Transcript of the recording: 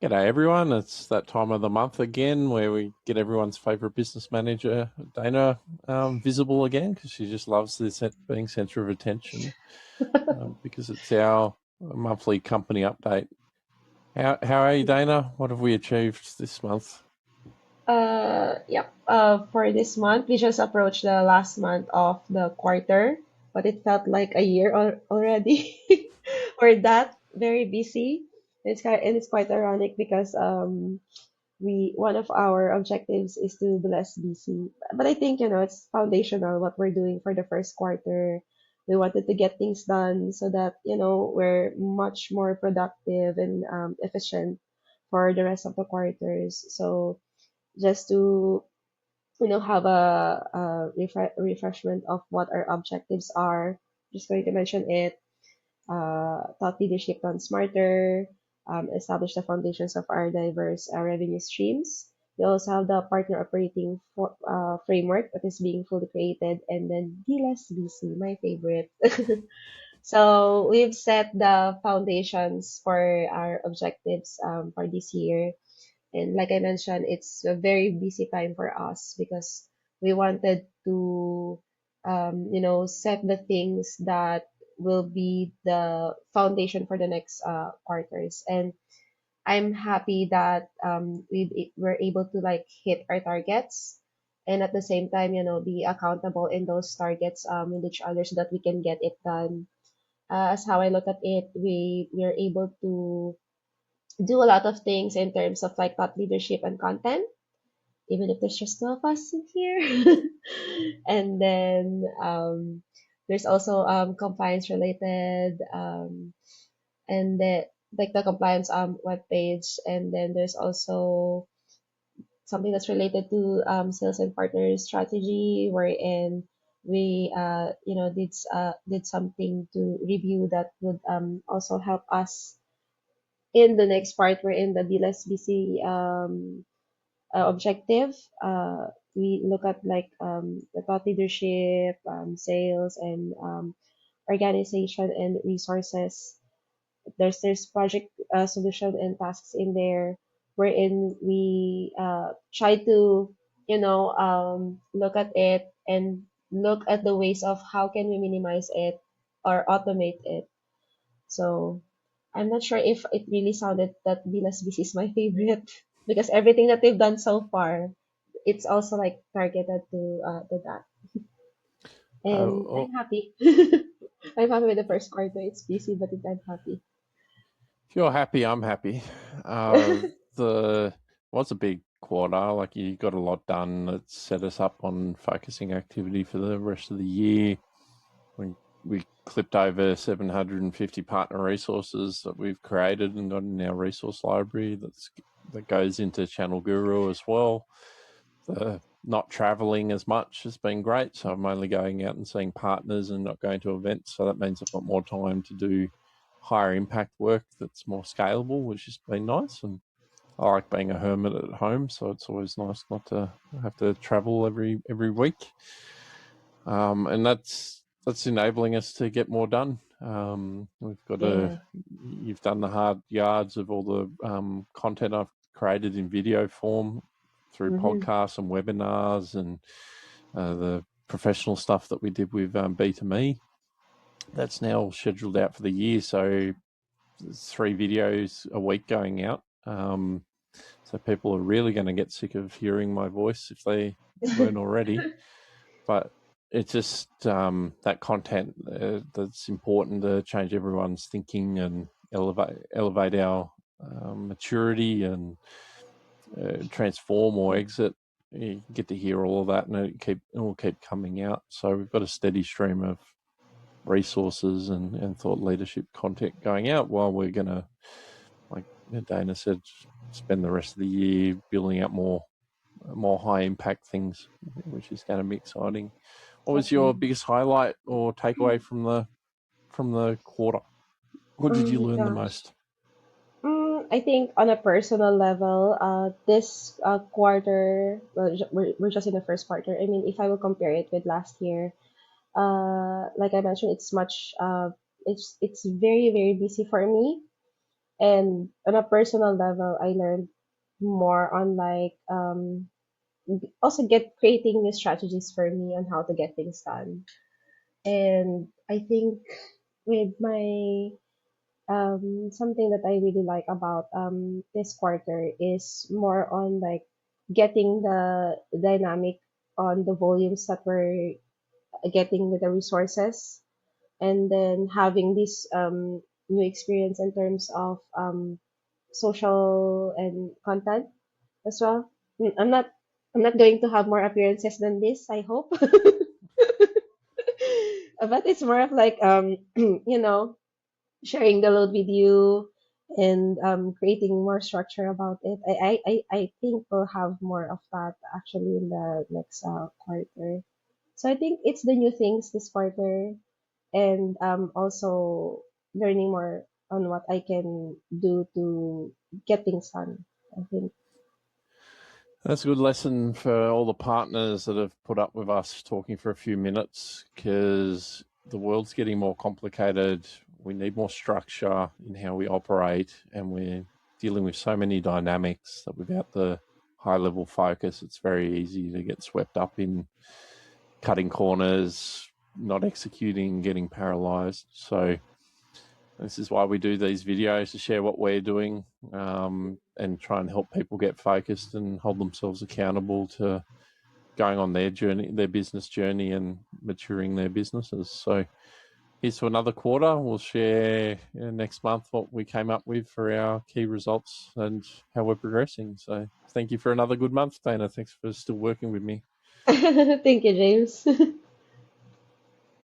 G'day everyone, it's that time of the month again where we get everyone's favourite business manager, Danah, visible again because she just loves this being centre of attention because it's our monthly company update. How are you, Danah? What have we achieved this month? Yeah. For this month, we just approached the last month of the quarter, but it felt like a year already. We're that very busy. It's quite ironic because we one of our objectives is to be less busy. But I think it's foundational what we're doing for the first quarter. We wanted to get things done so that we're much more productive and efficient for the rest of the quarters. So just to have a refreshment of what our objectives are. Just going to mention it. Thought leadership done smarter. Establish the foundations of our diverse revenue streams. We also have the partner operating framework that is being fully created, and then be less busy, my favorite. So we've set the foundations for our objectives for this year, and like I mentioned, it's a very busy time for us because we wanted to, set the things that will be the foundation for the next quarters. And I'm happy that we're able to like hit our targets, and at the same time, be accountable in those targets with each other so that we can get it done. As how I look at it, we're able to do a lot of things in terms of like thought leadership and content, even if there's just two of us in here. And then there's also compliance related, and like the compliance webpage, and then there's also something that's related to sales and partner strategy, wherein we did something to review that would also help us in the next part. We're in the be less busy objective. We look at like the thought leadership, sales, and organization and resources. There's project solution and tasks in there, wherein we try to look at it and look at the ways of how can we minimize it or automate it. So I'm not sure if it really sounded that Venus BC is my favorite because everything that they've done so far, it's also like targeted to that. And Oh, I'm happy. I'm happy with the first quarter. It's busy, but I'm happy. if you're happy, I'm happy. Uh, the was a big quarter, like you got a lot done. That set us up on focusing activity for the rest of the year. We clipped over 750 partner resources that we've created and got in our resource library that goes into Channel Guru as well. The not traveling as much has been great, so I'm only going out and seeing partners and not going to events, so that means I've got more time to do higher impact work that's more scalable, which has been nice. And I like being a hermit at home, so it's always nice not to have to travel every week. And that's enabling us to get more done. We've got Yeah. you've done the hard yards of all the content I've created in video form through Mm-hmm. podcasts and webinars and the professional stuff that we did with B2Me. That's now scheduled out for the year, so there's 3 videos a week going out. So people are really going to get sick of hearing my voice if they weren't already. But it's just that content that's important to change everyone's thinking and elevate our maturity and transform or exit. You get to hear all of that, and it will keep coming out. So we've got a steady stream of resources and thought leadership content going out while we're going to, like Danah said, spend the rest of the year building up more high impact things, which is going to be exciting. What was your Exactly. biggest highlight or takeaway from the quarter? What did Oh you my learn the gosh. most? I think on a personal level, this quarter, well, we're just in the first quarter. I mean, if I will compare it with last year, like I mentioned, it's very very busy for me. And on a personal level, I learned more on like also get creating new strategies for me on how to get things done. And I think with my something that I really like about this quarter is more on like getting the dynamic on the volumes that we're getting with the resources, and then having this new experience in terms of social and content as well. I'm not going to have more appearances than this, I hope. But it's more of like sharing the load with you, and creating more structure about it. I think we'll have more of that actually in the next quarter. So I think it's the new things this quarter, and also learning more on what I can do to get things done, I think. That's a good lesson for all the partners that have put up with us talking for a few minutes, because the world's getting more complicated. We need more structure in how we operate, and we're dealing with so many dynamics that without the high level focus, it's very easy to get swept up in cutting corners, not executing, getting paralyzed. So this is why we do these videos, to share what we're doing, and try and help people get focused and hold themselves accountable to going on their journey, their business journey, and maturing their businesses. So here's to another quarter. We'll share next month what we came up with for our key results and how we're progressing. So thank you for another good month, Danah. Thanks for still working with me. Thank you, James.